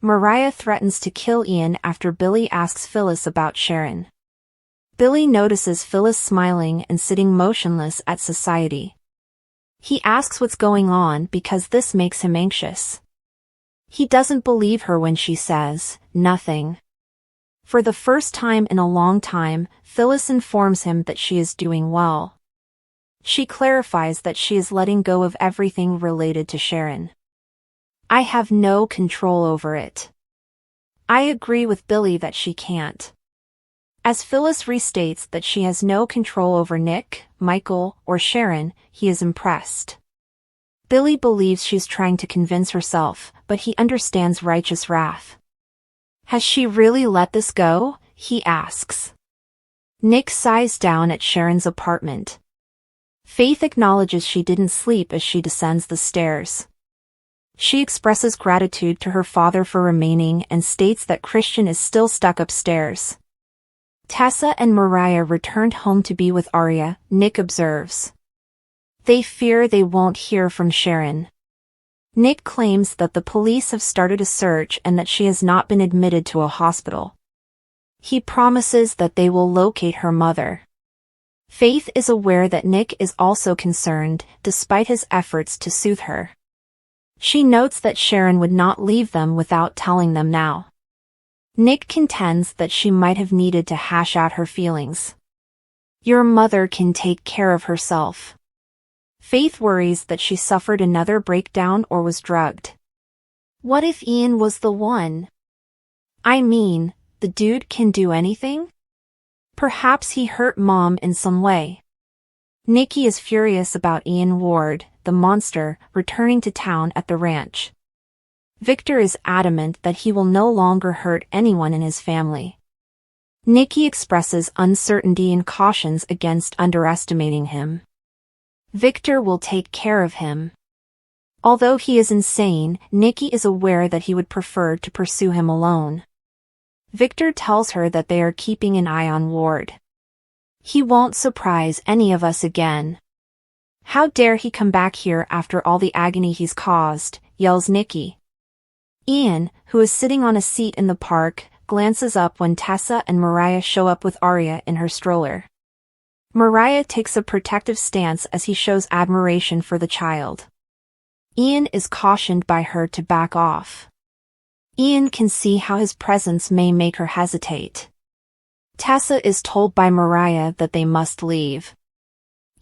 Mariah threatens to kill Ian after Billy asks Phyllis about Sharon. Billy notices Phyllis smiling and sitting motionless at society. He asks what's going on because this makes him anxious. He doesn't believe her when she says, "Nothing." For the first time in a long time, Phyllis informs him that she is doing well. She clarifies that she is letting go of everything related to Sharon. "I have no control over it." I agree with Billy that she can't. As Phyllis restates that she has no control over Nick, Michael, or Sharon, he is impressed. Billy believes she's trying to convince herself, but he understands righteous wrath. Has she really let this go? He asks. Nick sighs down at Sharon's apartment. Faith acknowledges she didn't sleep as she descends the stairs. She expresses gratitude to her father for remaining and states that Christian is still stuck upstairs. Tessa and Mariah returned home to be with Arya, Nick observes. They fear they won't hear from Sharon. Nick claims that the police have started a search and that she has not been admitted to a hospital. He promises that they will locate her mother. Faith is aware that Nick is also concerned, despite his efforts to soothe her. She notes that Sharon would not leave them without telling them now. Nick contends that she might have needed to hash out her feelings. Your mother can take care of herself. Faith worries that she suffered another breakdown or was drugged. What if Ian was the one? I mean, the dude can do anything? Perhaps he hurt Mom in some way. Nikki is furious about Ian Ward, the monster, returning to town at the ranch. Victor is adamant that he will no longer hurt anyone in his family. Nikki expresses uncertainty and cautions against underestimating him. Victor will take care of him. Although he is insane, Nikki is aware that he would prefer to pursue him alone. Victor tells her that they are keeping an eye on Ward. He won't surprise any of us again. How dare he come back here after all the agony he's caused, yells Nikki. Ian, who is sitting on a seat in the park, glances up when Tessa and Mariah show up with Arya in her stroller. Mariah takes a protective stance as he shows admiration for the child. Ian is cautioned by her to back off. Ian can see how his presence may make her hesitate. Tessa is told by Mariah that they must leave.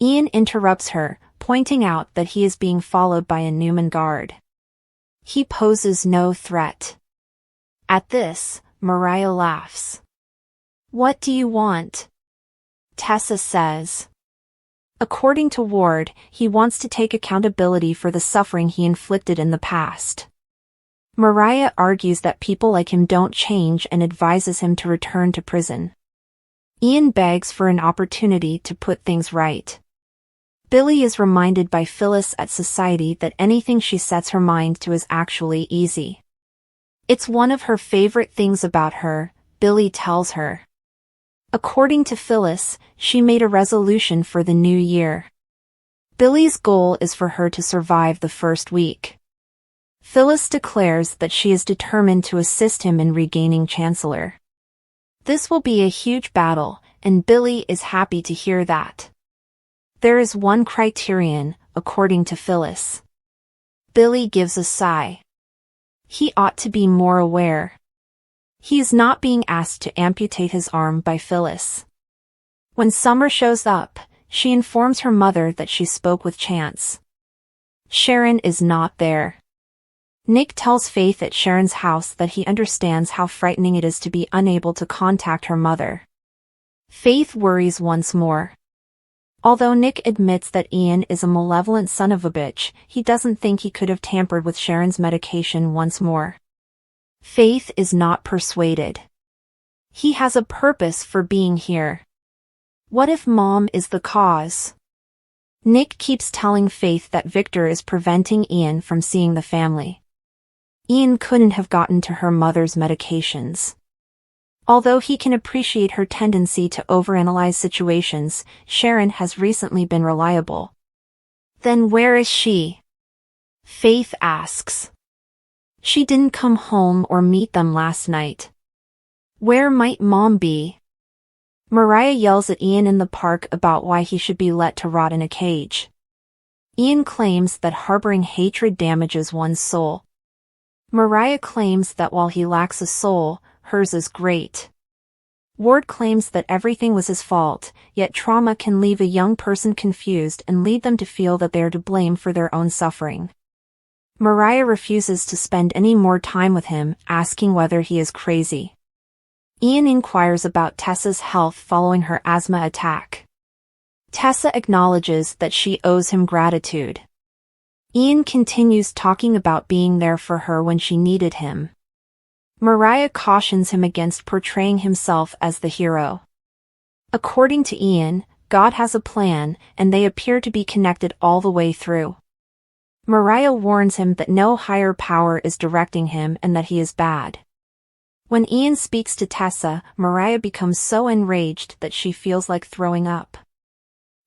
Ian interrupts her, pointing out that he is being followed by a Newman guard. He poses no threat. At this, Mariah laughs. What do you want? Tessa says. According to Ward, he wants to take accountability for the suffering he inflicted in the past. Mariah argues that people like him don't change and advises him to return to prison. Ian begs for an opportunity to put things right. Billy is reminded by Phyllis at society that anything she sets her mind to is actually easy. It's one of her favorite things about her, Billy tells her. According to Phyllis, she made a resolution for the new year. Billy's goal is for her to survive the first week. Phyllis declares that she is determined to assist him in regaining Chancellor. This will be a huge battle, and Billy is happy to hear that. There is one criterion, according to Phyllis. Billy gives a sigh. He ought to be more aware. He is not being asked to amputate his arm by Phyllis. When Summer shows up, she informs her mother that she spoke with Chance. Sharon is not there. Nick tells Faith at Sharon's house that he understands how frightening it is to be unable to contact her mother. Faith worries once more. Although Nick admits that Ian is a malevolent son of a bitch, he doesn't think he could have tampered with Sharon's medication once more. Faith is not persuaded. He has a purpose for being here. What if Mom is the cause? Nick keeps telling Faith that Victor is preventing Ian from seeing the family. Ian couldn't have gotten to her mother's medications. Although he can appreciate her tendency to overanalyze situations, Sharon has recently been reliable. Then where is she? Faith asks. She didn't come home or meet them last night. Where might Mom be? Mariah yells at Ian in the park about why he should be let to rot in a cage. Ian claims that harboring hatred damages one's soul. Mariah claims that while he lacks a soul, hers is great. Ward claims that everything was his fault, yet trauma can leave a young person confused and lead them to feel that they are to blame for their own suffering. Mariah refuses to spend any more time with him, asking whether he is crazy. Ian inquires about Tessa's health following her asthma attack. Tessa acknowledges that she owes him gratitude. Ian continues talking about being there for her when she needed him. Mariah cautions him against portraying himself as the hero. According to Ian, God has a plan, and they appear to be connected all the way through. Mariah warns him that no higher power is directing him and that he is bad. When Ian speaks to Tessa, Mariah becomes so enraged that she feels like throwing up.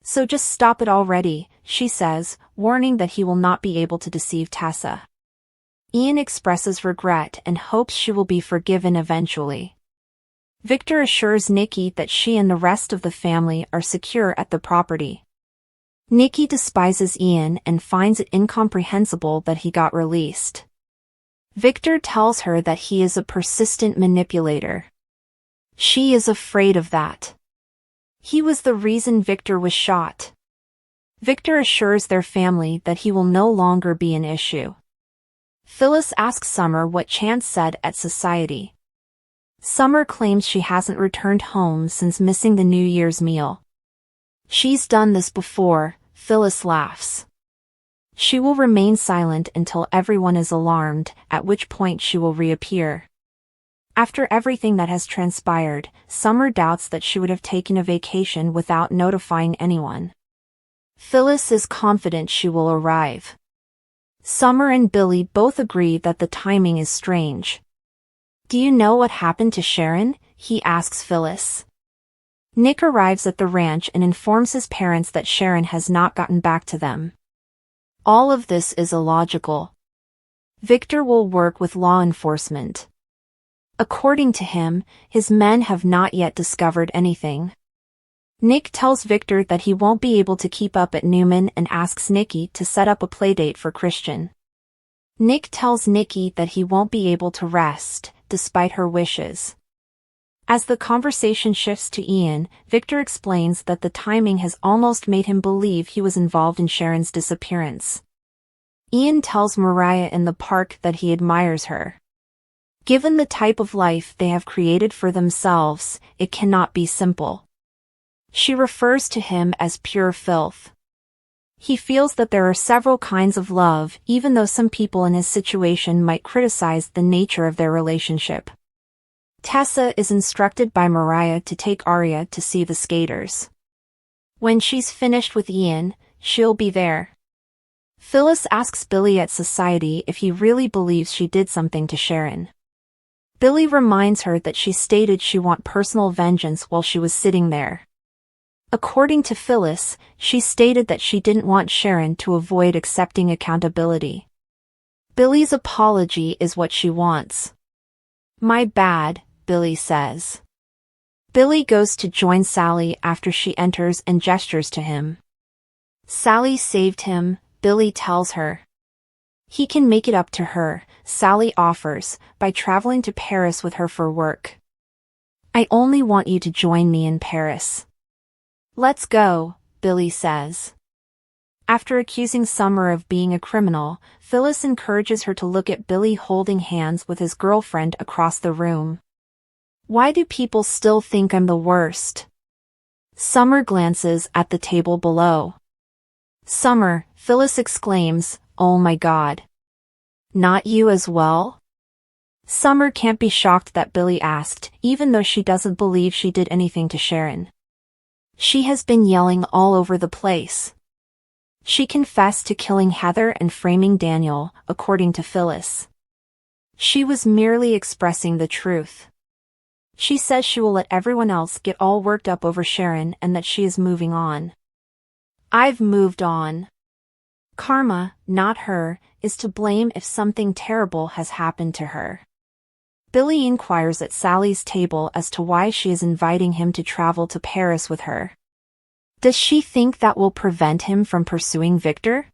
So just stop it already, she says, warning that he will not be able to deceive Tessa. Ian expresses regret and hopes she will be forgiven eventually. Victor assures Nikki that she and the rest of the family are secure at the property. Nikki despises Ian and finds it incomprehensible that he got released. Victor tells her that he is a persistent manipulator. She is afraid of that. He was the reason Victor was shot. Victor assures their family that he will no longer be an issue. Phyllis asks Summer what Chance said at society. Summer claims she hasn't returned home since missing the New Year's meal. She's done this before, Phyllis laughs. She will remain silent until everyone is alarmed, at which point she will reappear. After everything that has transpired, Summer doubts that she would have taken a vacation without notifying anyone. Phyllis is confident she will arrive. Summer and Billy both agree that the timing is strange. Do you know what happened to Sharon? He asks Phyllis. Nick arrives at the ranch and informs his parents that Sharon has not gotten back to them. All of this is illogical. Victor will work with law enforcement. According to him, his men have not yet discovered anything. Nick tells Victor that he won't be able to keep up at Newman and asks Nikki to set up a playdate for Christian. Nick tells Nikki that he won't be able to rest, despite her wishes. As the conversation shifts to Ian, Victor explains that the timing has almost made him believe he was involved in Sharon's disappearance. Ian tells Mariah in the park that he admires her. Given the type of life they have created for themselves, it cannot be simple. She refers to him as pure filth. He feels that there are several kinds of love, even though some people in his situation might criticize the nature of their relationship. Tessa is instructed by Mariah to take Arya to see the skaters. When she's finished with Ian, she'll be there. Phyllis asks Billy at society if he really believes she did something to Sharon. Billy reminds her that she stated she wanted personal vengeance while she was sitting there. According to Phyllis, she stated that she didn't want Sharon to avoid accepting accountability. Billy's apology is what she wants. My bad, Billy says. Billy goes to join Sally after she enters and gestures to him. Sally saved him, Billy tells her. He can make it up to her, Sally offers, by traveling to Paris with her for work. I only want you to join me in Paris. Let's go, Billy says. After accusing Summer of being a criminal, Phyllis encourages her to look at Billy holding hands with his girlfriend across the room. Why do people still think I'm the worst? Summer glances at the table below. Summer, Phyllis exclaims, oh my God. Not you as well? Summer can't be shocked that Billy asked, even though she doesn't believe she did anything to Sharon. She has been yelling all over the place. She confessed to killing Heather and framing Daniel, according to Phyllis. She was merely expressing the truth. She says she will let everyone else get all worked up over Sharon and that she is moving on. I've moved on. Karma, not her, is to blame if something terrible has happened to her. Billy inquires at Sally's table as to why she is inviting him to travel to Paris with her. Does she think that will prevent him from pursuing Victor?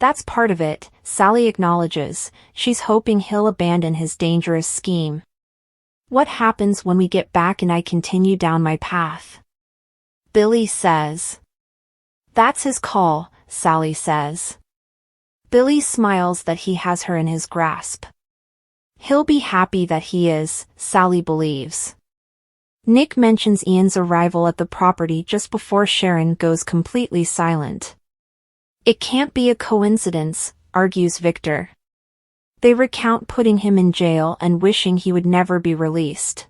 That's part of it, Sally acknowledges. She's hoping he'll abandon his dangerous scheme. What happens when we get back and I continue down my path? Billy says. That's his call, Sally says. Billy smiles that he has her in his grasp. He'll be happy that he is, Sally believes. Nick mentions Ian's arrival at the property just before Sharon goes completely silent. It can't be a coincidence, argues Victor. They recount putting him in jail and wishing he would never be released.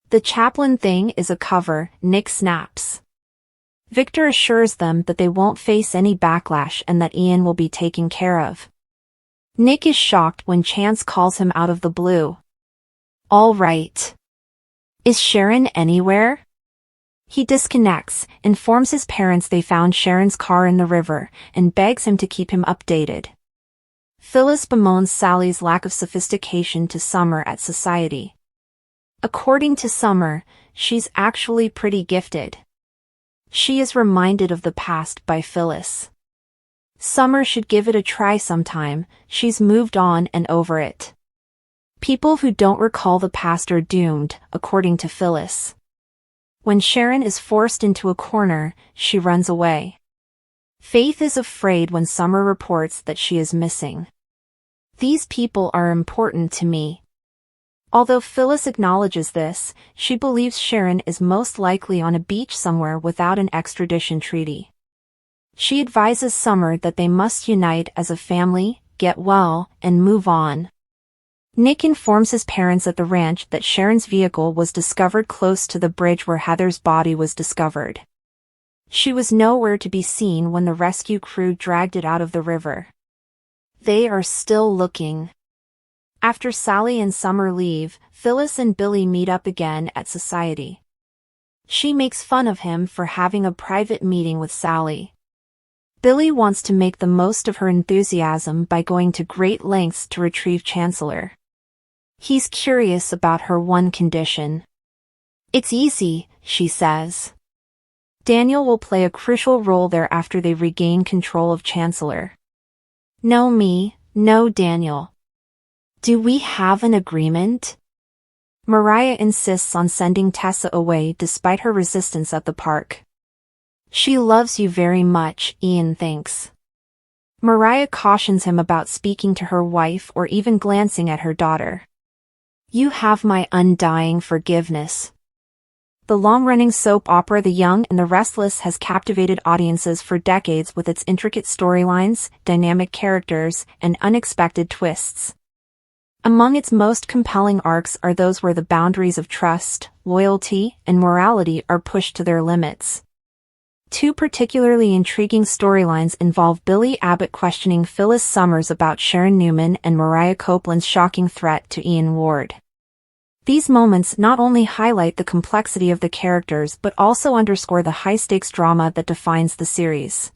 The chaplain thing is a cover, Nick snaps. Victor assures them that they won't face any backlash and that Ian will be taken care of. Nick is shocked when Chance calls him out of the blue. All right. Is Sharon anywhere? He disconnects, informs his parents they found Sharon's car in the river, and begs him to keep him updated. Phyllis bemoans Sally's lack of sophistication to Summer at society. According to Summer, she's actually pretty gifted. She is reminded of the past by Phyllis. Summer should give it a try sometime, she's moved on and over it. People who don't recall the past are doomed, according to Phyllis. When Sharon is forced into a corner, she runs away. Faith is afraid when Summer reports that she is missing. These people are important to me. Although Phyllis acknowledges this, she believes Sharon is most likely on a beach somewhere without an extradition treaty. She advises Summer that they must unite as a family, get well, and move on. Nick informs his parents at the ranch that Sharon's vehicle was discovered close to the bridge where Heather's body was discovered. She was nowhere to be seen when the rescue crew dragged it out of the river. They are still looking. After Sally and Summer leave, Phyllis and Billy meet up again at society. She makes fun of him for having a private meeting with Sally. Billy wants to make the most of her enthusiasm by going to great lengths to retrieve Chancellor. He's curious about her one condition. It's easy, she says. Daniel will play a crucial role there after they regain control of Chancellor. No me, no Daniel. Do we have an agreement? Mariah insists on sending Tessa away despite her resistance at the park. She loves you very much, Ian thinks. Mariah cautions him about speaking to her wife or even glancing at her daughter. You have my undying forgiveness. The long-running soap opera The Young and the Restless has captivated audiences for decades with its intricate storylines, dynamic characters, and unexpected twists. Among its most compelling arcs are those where the boundaries of trust, loyalty, and morality are pushed to their limits. Two particularly intriguing storylines involve Billy Abbott questioning Phyllis Summers about Sharon Newman and Mariah Copeland's shocking threat to Ian Ward. These moments not only highlight the complexity of the characters but also underscore the high-stakes drama that defines the series.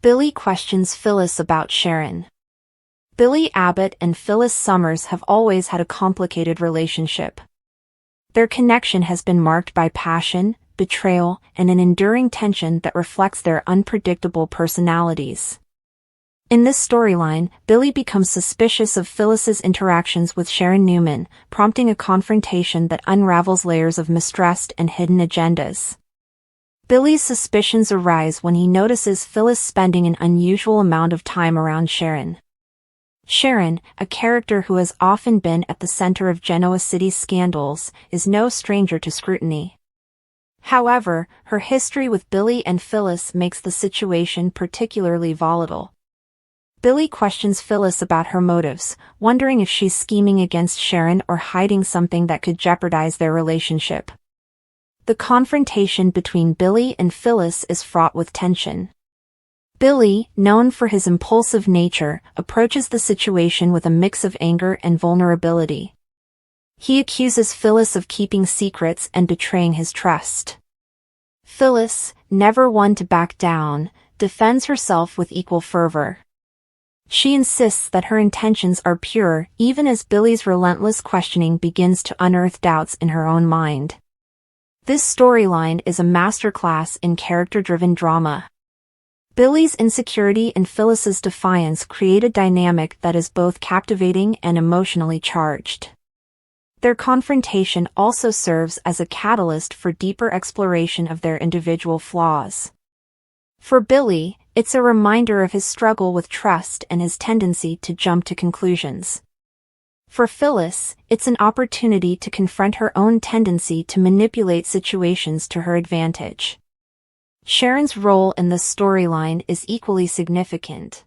Billy questions Phyllis about Sharon. Billy Abbott and Phyllis Summers have always had a complicated relationship. Their connection has been marked by passion, betrayal, and an enduring tension that reflects their unpredictable personalities. In this storyline, Billy becomes suspicious of Phyllis's interactions with Sharon Newman, prompting a confrontation that unravels layers of mistrust and hidden agendas. Billy's suspicions arise when he notices Phyllis spending an unusual amount of time around Sharon. Sharon, a character who has often been at the center of Genoa City's scandals, is no stranger to scrutiny. However, her history with Billy and Phyllis makes the situation particularly volatile. Billy questions Phyllis about her motives, wondering if she's scheming against Sharon or hiding something that could jeopardize their relationship. The confrontation between Billy and Phyllis is fraught with tension. Billy, known for his impulsive nature, approaches the situation with a mix of anger and vulnerability. He accuses Phyllis of keeping secrets and betraying his trust. Phyllis, never one to back down, defends herself with equal fervor. She insists that her intentions are pure, even as Billy's relentless questioning begins to unearth doubts in her own mind. This storyline is a masterclass in character-driven drama. Billy's insecurity and Phyllis's defiance create a dynamic that is both captivating and emotionally charged. Their confrontation also serves as a catalyst for deeper exploration of their individual flaws. For Billy, it's a reminder of his struggle with trust and his tendency to jump to conclusions. For Phyllis, it's an opportunity to confront her own tendency to manipulate situations to her advantage. Sharon's role in this storyline is equally significant.